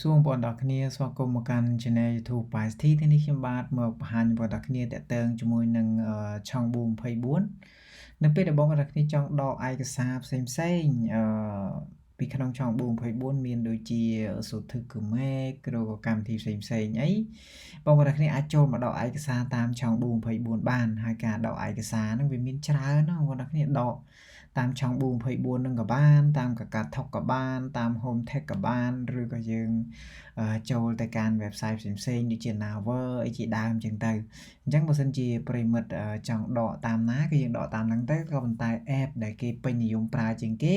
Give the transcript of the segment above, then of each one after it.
សួរបងប្អូនទាំងអស់គ្នាស្វាគមន៍មកកាន់ Channel YouTube Pai City ថ្ងៃនេះខ្ញុំបាទមកបង្ហាញបងប្អូនទាំងអស់គ្នាតាក់ទងជាមួយនឹងឆុង Boom 24នៅពេលដែលបងប្អូនទាំងអស់គ្នាចង់ដកឯកសារផ្សេងៗពីក្នុងឆុង Boom 24មានដូចជាសុទ្ធឹកមេឬក៏កម្មវិធីផ្សេងៗអីបងប្អូនទាំងអស់គ្នាអាចចូលមកដកឯកសារតាមឆុង Boom 24បានហើយការដកឯកសារហ្នឹងវាមានច្រើនណាស់បងប្អូនទាំងអស់គ្នាដកតាមឆុង Boom 24នឹងក៏បានតាមកកាថុកក៏បានតាម Home Tech ក៏បានឬក៏យើងចូលទៅកាន់ website ផ្សេងៗដូចជា Naver អីជាដើមចឹងទៅអញ្ចឹងបើសិនជាប្រិមិត្តចង់ដកតាមណាគឺយើងដកតាមហ្នឹងទៅក៏ប៉ុន្តែ app ដែលគេពេញនិយមប្រើជាងគេ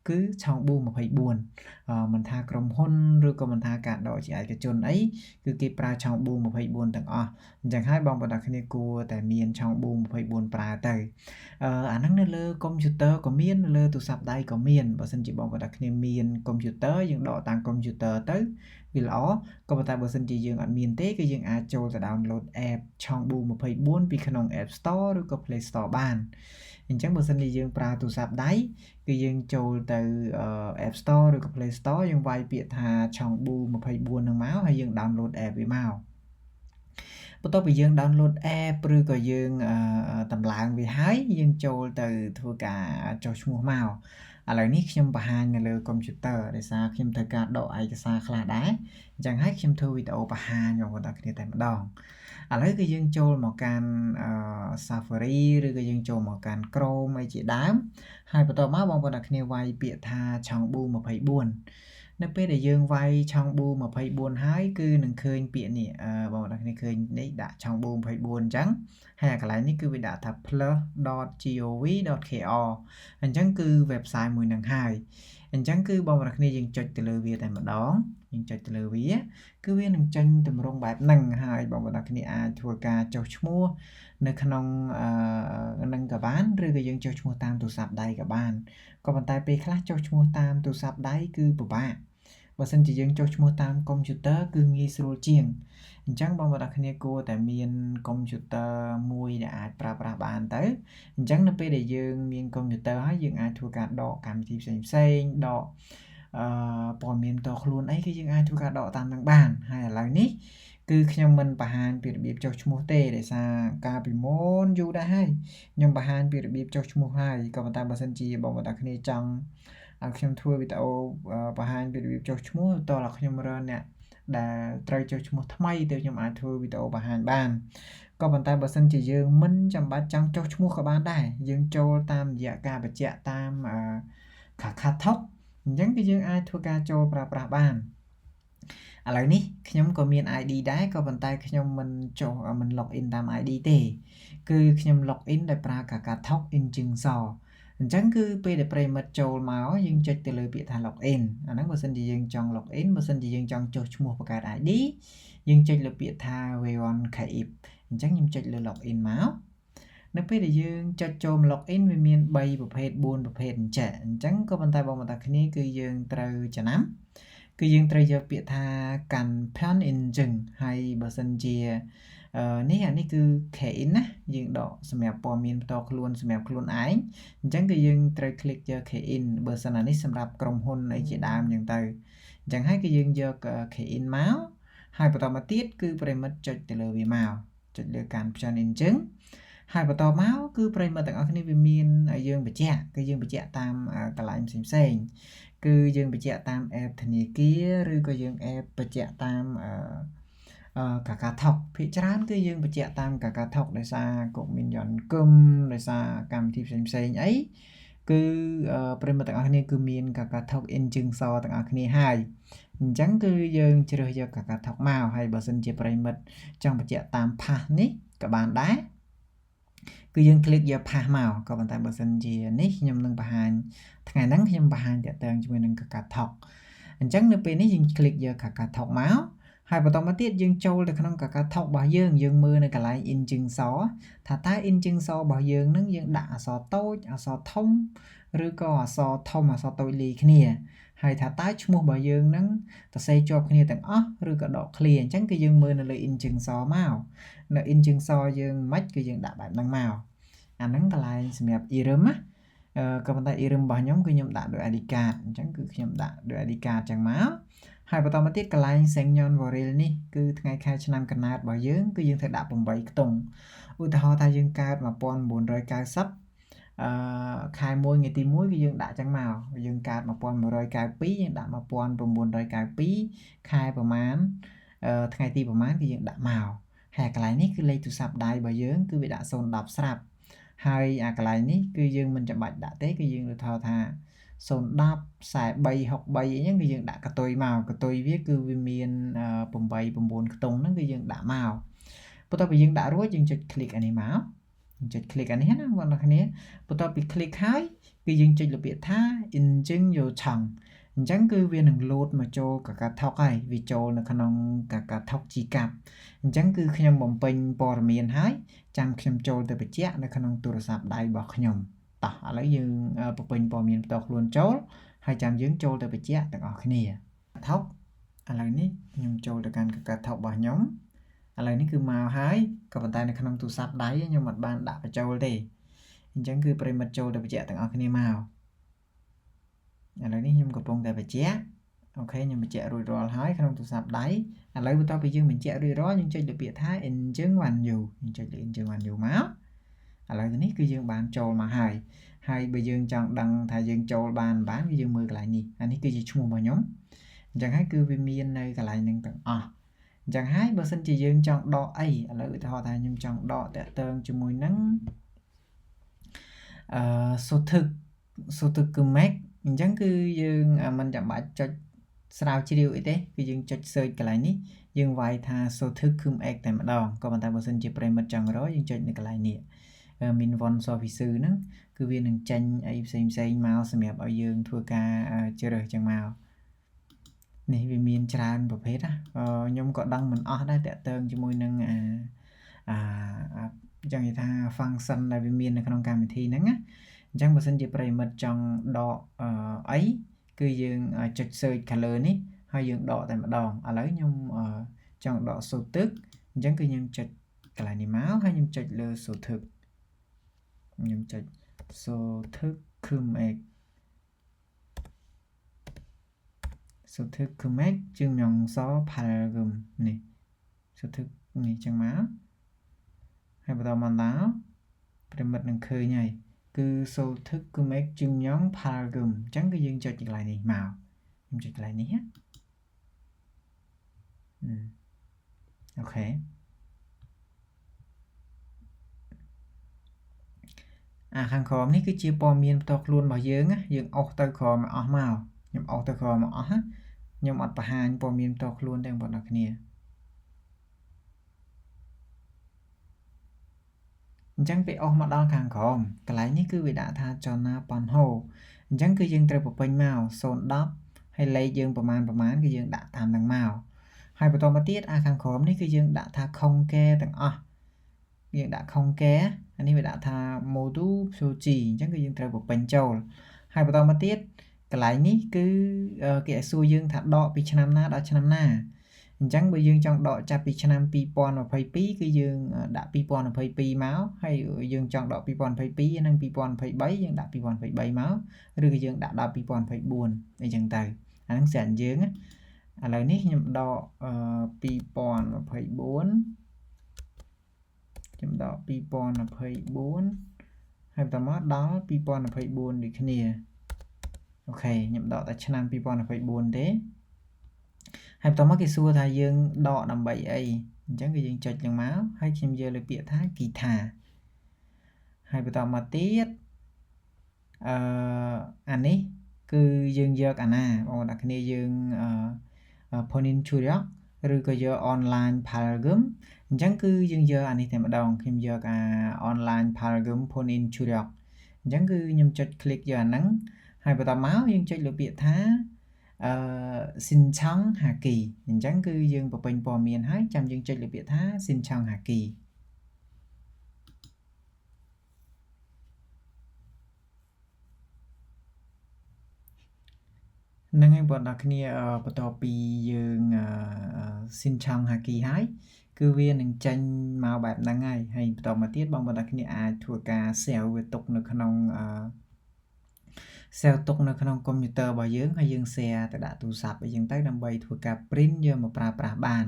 គឺឆុង Boom 24មិនថាក្រុមហ៊ុនឬក៏មិនថាការដកជាឯកជនអីគឺគេប្រើឆុង Boom 24ទាំងអស់អញ្ចឹងហើយបងប្អូនទាំងគ្នាគួរតែមានឆុង Boom 24ប្រើទៅអាហ្នឹងនៅលើកុំព្យូទ័រក៏មាននៅលើទូរស័ព្ទដៃក៏មានបើសិនជាបងប្អូនទាំងគ្នាមានកុំព្យូទ័រយើងដកតាមកុំព្យូទ័រទៅវាល្អក៏ប៉ុន្តែបើសិនជាយើងអត់មានទេគឺយើងអាចចូលទៅ download app ឆុង Boom 24ពីក្នុង App Store ឬក៏ Play Store បានអញ្ចឹងបើសិនជាយើងប្រើទូរស័ព្ទដៃគឺយើងចូលទៅ App Store ឬក៏ Play Store យើងវាយពាក្យថាឆុង Boom 24នឹងមកហើយយើង download app វាមកបន្ទាប់ពីយើង download app ឬក៏យើងតម្លើងវាហើយយើងចូលទៅធ្វើការចុះឈ្មោះមកឥឡូវនេះខ្ញុំបង្ហាញនៅលើកុំព្យូទ័រដោយសារខ្ញុំត្រូវការដកឯកសារខ្លះដែរអញ្ចឹងហើយខ្ញុំធ្វើវីដេអូបង្ហាញបងប្អូនទាំងគ្នាតែម្ដងឥឡូវគឺយើងចូលមកកាន់Safari ឬក៏យើងចូលមកកាន់ Chrome អីជាដើមហើយបន្ទាប់មកបងប្អូនទាំងគ្នាវាយពាក្យថាឆុង Boom 24នៅពេលដែលយើងវាយឆុង Boom 24ហើយគឺនឹងឃើញពាក្យនេះបងប្អូនគ្នាឃើញនេះដាក់ឆុង Boom 24អញ្ចឹងហើយកន្លែងនេះគឺវាដាក់ថា plus.gov.kr អញ្ចឹងគឺ website មួយនឹងហើយអញ្ចឹងគឺបងប្អូនគ្នាយើងចុចទៅលើវាតែម្ដងយើងចុចទៅលើវាគឺវានឹងចេញទម្រង់បែបហ្នឹងហើយបងប្អូនគ្នាអាចធ្វើការចុះឈ្មោះនៅក្នុងនឹងក៏បានឬក៏យើងចុះឈ្មោះតាមទូរស័ព្ទដៃក៏បានក៏ប៉ុន្តែពេលខ្លះចុះឈ្មោះតាមទូរស័ព្ទដៃគឺពិបាកបើសិនជាយើងចុះឈ្មោះតាមកុំព្យូទ័រគឺងាយស្រួលជាងអញ្ចឹងបងប្អូនគ្នាគួរតែមានកុំព្យូទ័រមួយដែលអាចប្រើប្រាស់បានទៅអញ្ចឹងនៅពេលដែលយើងមានកុំព្យូទ័រហើយយើងអាចធ្វើការដកកម្មវិធីផ្សេងៗដកព័ត៌មានតខ្លួនអីគឺយើងអាចធ្វើការដកតាមនឹងបានហើយឥឡូវនេះគឺខ្ញុំមិនបង្ហាញពីរបៀបចុះឈ្មោះទេដោយសារកាលពីមុនយូរដែរហើយខ្ញុំបង្ហាញពីរបៀបចុះឈ្មោះហើយក៏ប៉ុន្តែបើសិនជាបងប្អូនគ្នាចង់ឲ្យខ្ញុំធ្វើវីដេអូបង្ហាញពីរបៀបចុះឈ្មោះតើខ្ញុំរើអ្នកដែលត្រូវចុះឈ្មោះថ្មីទៅខ្ញុំអាចធ្វើវីដេអូបង្ហាញបានក៏ប៉ុន្តែបើសិនជាយើងមិនចាំបាច់ចង់ចុះឈ្មោះក៏បានដែរយើងចូលតាមរយៈការបញ្ជាក់តាមKakaoTalkអញ្ចឹងគឺយើងអាចធ្វើការចូលប្រើប្រាស់បានឥឡូវនេះខ្ញុំក៏មាន ID ដែរក៏ប៉ុន្តែខ្ញុំមិន log in តាម ID ទេគឺខ្ញុំ log in ដោយប្រើ KakaoTalk Engine Store អញ្ចឹងគឺពេលដែលប្រិមិត្តចូលមកយើងចុចទៅលើពាក្យថា log in អាហ្នឹងបើសិនជាយើងចង់ log in បើសិនជាយើងចង់ចុះឈ្មោះបង្កើត ID យើងចុចលើពាក្យថា V1KIP អញ្ចឹងខ្ញុំចុចលើ log in មកនៅពេលដែលយើងចុចចូល log in វាមាន3ប្រភេទ4ប្រភេទអញ្ចឹងក៏ប៉ុន្តែបងប្អូនគ្នាគឺយើងត្រូវចំណាំគឺយើងត្រូវយកពាក្យថាកាន់ plan in អញ្ចឹងហើយបើសិនជាអានេះគឺ key-in ណាយើងដកសម្រាប់ព័ត៌មានផ្ទាល់ខ្លួនសម្រាប់ខ្លួនឯងអញ្ចឹងគឺយើងត្រូវ click យក key-in បើសិនអានេះសម្រាប់ក្រុមហ៊ុនអីជាដើមអញ្ចឹងទៅអញ្ចឹងហើយគឺយើងយក key-in មកហើយបន្តមកទៀតគឺប្រិមិត្តចុចទៅលើវាមកចុចលើកាន់ plan in អញ្ចឹងហើយបន្តមកគឺប្រិមិត្តទាំងអស់គ្នាវាមានយើងបញ្ជាក់គឺយើងបញ្ជាក់តាមកន្លែងផ្សេងៗគឺយើងបញ្ជាក់តាម app ធនាគារឬក៏យើង app បញ្ជាក់តាមKakaoTalk ភាគច្រើនគឺយើងបញ្ជាក់តាម KakaoTalk ដោយសារក៏មានយន្តគមដោយសារកម្មវិធីផ្សេងៗអីគឺប្រិមិត្តទាំងអស់គ្នាគឺមាន KakaoTalk Engine Store ទាំងអស់គ្នាហើយអញ្ចឹងគឺយើងជ្រើសយក KakaoTalk មកហើយបើសិនជាប្រិមិត្តចង់បញ្ជាក់តាម Pass នេះក៏បានដែរគឺយើងคลิกយក Pass មកក៏ប៉ុន្តែបើសិនជានេះខ្ញុំនឹងបង្ហាញថ្ងៃហ្នឹងខ្ញុំបង្ហាញតាក់ទងជាមួយនឹង KakaoTalk អញ្ចឹងនៅពេលនេះយើងคลิกយក KakaoTalk មកហើយបន្តមកទៀតយើងចូលទៅក្នុង KakaoTalk របស់យើងមើលនៅកន្លែង Engine Store ថាតើ Engine Store របស់យើងនឹងយើងដាក់អក្សរតូចអក្សរធំឬក៏អក្សរធំអក្សរតូចលាយគ្នាហើយថាតើឈ្មោះរបស់យើងនឹងសរសេរជាប់គ្នាទាំងអស់ឬក៏ដកឃ្លាអញ្ចឹងគឺយើងមើលនៅលើ Engine Store មកនៅ Engine Store យើងមិនគឺយើងដាក់បែបហ្នឹងមកអាហ្នឹងកន្លែងសម្រាប់ Irum ណាក៏ប៉ុន្តែ Irum របស់ខ្ញុំគឺខ្ញុំដាក់ដោយ ID card អញ្ចឹងគឺខ្ញុំដាក់ដោយ ID card អញ្ចឹងមក ហើយបន្តមកទៀតកន្លែង Sengnon Voril នេះគឺថ្ងៃខែឆ្នាំកំណើតរបស់យើងគឺយើងត្រូវដាក់8ខ្ទង់ឧទាហរណ៍ថាយើងកើត1990ខែ1ថ្ងៃទី1គឺយើងដាក់ចឹងមកយើងកើត1192យើងដាក់1992ខែប្រមាណថ្ងៃទីប្រមាណគឺយើងដាក់មកហើយកន្លែងនេះគឺលេខទូរស័ព្ទដៃរបស់យើងគឺវាដាក់010ស្រាប់ហើយអាកន្លែងនេះគឺយើងមិនចាំបាច់ដាក់ទេគឺយើងលើកថា010 43 63អីហ្នឹងគឺយើងដាក់កតុយមកកតុយវាគឺវាមាន8 9ខ្ទង់ហ្នឹងគឺយើងដាក់មកបន្ទាប់ពីយើងដាក់រួចយើងចុច click អានេះមកយើងចុច click អានេះណាបងប្អូនគ្នាបន្ទាប់ពី click ហើយគឺយើងចុចលើពាក្យថា Injing Yo Chang អញ្ចឹងគឺវានឹង load មកចូល KakaTalk ហើយវាចូលនៅក្នុង KakaTalk GCAP អញ្ចឹងគឺខ្ញុំបំពេញព័ត៌មានហើយចាំខ្ញុំចូលទៅបញ្ជាក់នៅក្នុងទូរស័ព្ទដៃរបស់ខ្ញុំតោះឥឡូវយើងបំពេញព័ត៌មានផ្ទាល់ខ្លួនចូលហើយចាំយើងចូលទៅបញ្ជាក់ទាំងអស់គ្នាថោកឥឡូវនេះខ្ញុំចូលទៅកាន់ KakaTalk របស់ខ្ញុំឥឡូវនេះគឺមកហើយក៏ប៉ុន្តែនៅក្នុងទូរស័ព្ទដៃខ្ញុំអត់បានដាក់បញ្ចូលទេអញ្ចឹងគឺប្រិមិត្តចូលទៅបញ្ជាក់ទាំងអស់គ្នាមកឥឡូវនេះខ្ញុំកំពុងតែបញ្ជាក់អូខេខ្ញុំបញ្ជាក់រួចរាល់ហើយក្នុងទូរស័ព្ទដៃឥឡូវបន្ទាប់ពីយើងបញ្ជាក់រួចរាល់យើងចុចលើពាក្យថា Injing One You យើងចុចលើ Injing One You មកឥឡូវនេះគឺយើងបានចូលមកហើយបើយើងចង់ដឹងថាយើងចូលបានគឺយើងមើលកន្លែងនេះអានេះគឺជាឈ្មោះរបស់ខ្ញុំអញ្ចឹងហើយគឺវាមាននៅកន្លែងហ្នឹងទាំងអស់អញ្ចឹងហើយបើសិនជាយើងចង់ដកអីឥឡូវឧទាហរណ៍ថាខ្ញុំចង់ដកតាក់ទងជាមួយនឹងសូทึកគឺ Mac អញ្ចឹងគឺយើងមិនចាំបាច់ចុចស្រាវជ្រាវអីទេគឺយើងចុច search កន្លែងនេះយើងវាយថាសូทึកគឺ Mac តែម្ដងក៏ប៉ុន្តែបើសិនជាប្រិមិត្តចង់រកយើងចុចនៅកន្លែងនេះមាន One Service ហ្នឹងគឺវានឹងចេញអីផ្សេងមកសម្រាប់ឲ្យយើងធ្វើការជ្រើសចឹងមកនេះវាមានច្រើនប្រភេទណាខ្ញុំក៏ដឹងមិនអស់ដែរតាក់ទងជាមួយនឹងចឹងនិយាយថា function ដែលវាមាននៅក្នុងកម្មវិធីហ្នឹងណាអញ្ចឹងបើសិនជាប្រិមិត្តចង់ដកអីគឺយើងចុច search color នេះហើយយើងដកតែម្ដងឥឡូវខ្ញុំចង់ដកសូទឹកអញ្ចឹងគឺខ្ញុំចុចកន្លែងនេះមកហើយខ្ញុំចុចលើសូទឹកខ្ញុំចុចសូทึกគឺ Mac សូทึกគឺ Mac ជាងញងសផាល់គឹមនេះសូทึกនេះចឹងមកហើយបន្តមកដល់ប្រិមិត្តនឹងឃើញហើយគឺសូทึกគឺ Mac ជាងញងផាល់គឹមអញ្ចឹងគឺយើងចុចកន្លែងនេះមកខ្ញុំចុចកន្លែងនេះអូខេខាងក្រោមនេះគឺជាព័ត៌មានផ្ទាល់ខ្លួនរបស់យើងយើងអុសទៅក្រោមអស់មកខ្ញុំអុសទៅក្រោមអស់ខ្ញុំអត់បង្ហាញព័ត៌មានផ្ទាល់ខ្លួនទេបងប្អូនគ្នាអញ្ចឹងពេលអុសមកដល់ខាងក្រោមកន្លែងនេះគឺវាដាក់ថា Jona Ponho អញ្ចឹងគឺយើងត្រូវបំពេញមក010ហើយលេខយើងប្រមាណគឺយើងដាក់តាមហ្នឹងមកហើយបន្តមកទៀតខាងក្រោមនេះគឺយើងដាក់ថាខុងកែទាំងអស់យើងដាក់ខុងកែអានេះវាដាក់ថា module POG អញ្ចឹងគឺយើងត្រូវបំពេញចូលហើយបន្តមកទៀតកន្លែងនេះគឺគេឲ្យសួរយើងថាដកពីឆ្នាំណាដល់ឆ្នាំណាអញ្ចឹងបើយើងចង់ដកចាប់ពីឆ្នាំ2022គឺយើងដាក់2022មកហើយយើងចង់ដក2022និង2023យើងដាក់2023មកឬក៏យើងដាក់ដល់2024អីចឹងទៅអាហ្នឹងស្រាប់យើងឥឡូវនេះខ្ញុំដក2024ខ្ញុំដក2024ហើយបន្តមកដល់2024ដូចគ្នាអូខេខ្ញុំដកតែឆ្នាំ2024ទេហើយបន្តមកគេសួរថាយើងដកដើម្បីអីអញ្ចឹងគឺយើងចុចឡើងមកហើយខ្ញុំយកលើពាក្យថា guitar ហើយបន្តមកទៀតអានេះគឺយើងយកអាណាបងប្អូនគ្នាយើងPonin Churiok ឬក៏យក online Palgum អញ្ចឹងគឺយើងយកអានេះតែម្ដងខ្ញុំយកonline Palgum Ponin Churiok អញ្ចឹងគឺខ្ញុំចុច click យកអាហ្នឹងហើយបន្តមកយើងចុចលើពាក្យថាSinchang Haki អញ្ចឹងគឺយើងបំពេញព័ត៌មានហើយចាំយើងចុចលើពាក្យថា Sinchang Haki ហ្នឹងហើយបងប្អូនគ្នាបន្ទាប់ពីយើង Sinchang Haki ហើយគឺវានឹងចេញមកបែបហ្នឹងហើយបន្តមកទៀតបងប្អូនគ្នាអាចធ្វើការ save វាទុកនៅក្នុង save ទុកនៅក្នុងកុំព្យូទ័ររបស់យើងហើយយើង share ទៅដាក់ទូរស័ព្ទអីចឹងទៅដើម្បីធ្វើការ print យកមកប្រើប្រាស់បាន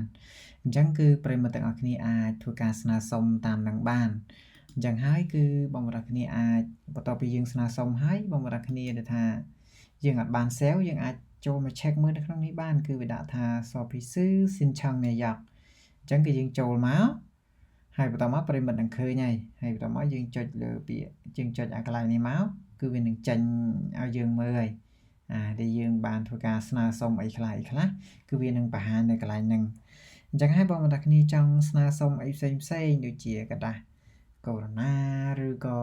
អញ្ចឹងគឺប្រិយមិត្តទាំងអស់គ្នាអាចធ្វើការស្នើសុំតាមនឹងបានអញ្ចឹងហើយគឺបងប្អូនគ្នាអាចបន្ទាប់ពីយើងស្នើសុំហើយបងប្អូនគ្នាដែលថាយើងអត់បាន save យើងអាចចូលមក check មើលនៅក្នុងនេះបានគឺវាដាក់ថា Sopisu Sinchang Nayak អញ្ចឹងគឺយើងចូលមកហើយបន្តមកប្រិយមិត្តនឹងឃើញហើយបន្តមកយើងចុចលើពាក្យយើងចុចអាកន្លែងនេះមកគឺវានឹងចេញឲ្យយើងមើលហើយដែលយើងបានធ្វើការស្នើសុំអីខ្លះគឺវានឹងបង្ហាញនៅកន្លែងហ្នឹងអញ្ចឹងហើយបងប្អូនគ្នាចង់ស្នើសុំអីផ្សេងដូចជាกระดาษកូវីដ ឬក៏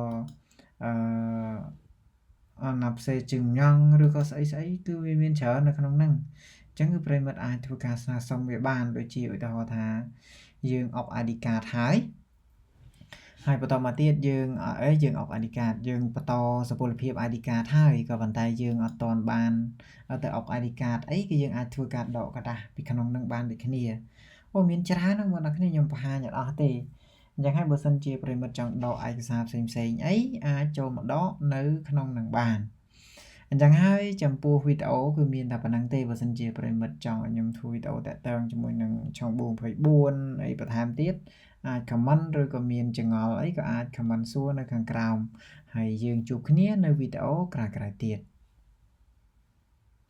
អណាប់សេជឹងញ៉ងឬក៏ស្អីគឺវាមានច្រើននៅក្នុងហ្នឹងអញ្ចឹងគឺប្រិយមិត្តអាចធ្វើការស្នើសុំវាបានដូចជាឧទាហរណ៍ថាយើងអប ID card ហើយបន្តមកទៀតយើងអប ID card យើងបន្តសុពលភាព ID card ហើយក៏ប៉ុន្តែយើងអត់ទាន់បានទៅអប ID card អីគឺយើងអាចធ្វើការដកกระดาษពីក្នុងនឹងបានដូចគ្នាអូមានច្រើនណាស់បងប្អូនគ្នាខ្ញុំបង្ហាញអត់អស់ទេអញ្ចឹងហើយបើសិនជាប្រិយមិត្តចង់ដកឯកសារផ្សេងអីអាចចូលមកដកនៅក្នុងនឹងបានអញ្ចឹងហើយចំពោះវីដេអូគឺមានតែប៉ុណ្្នឹងទេបើសិនជាប្រិយមិត្តចង់ឲ្យខ្ញុំធ្វើវីដេអូតាក់ទងជាមួយនឹងឆុង24អីបន្ថែមទៀតអាច comment ឬក៏មានចង្អល់អីក៏អាច comment សួរនៅខាងក្រោមហើយយើងជួបគ្នានៅវីដេអូក្រោយៗទៀត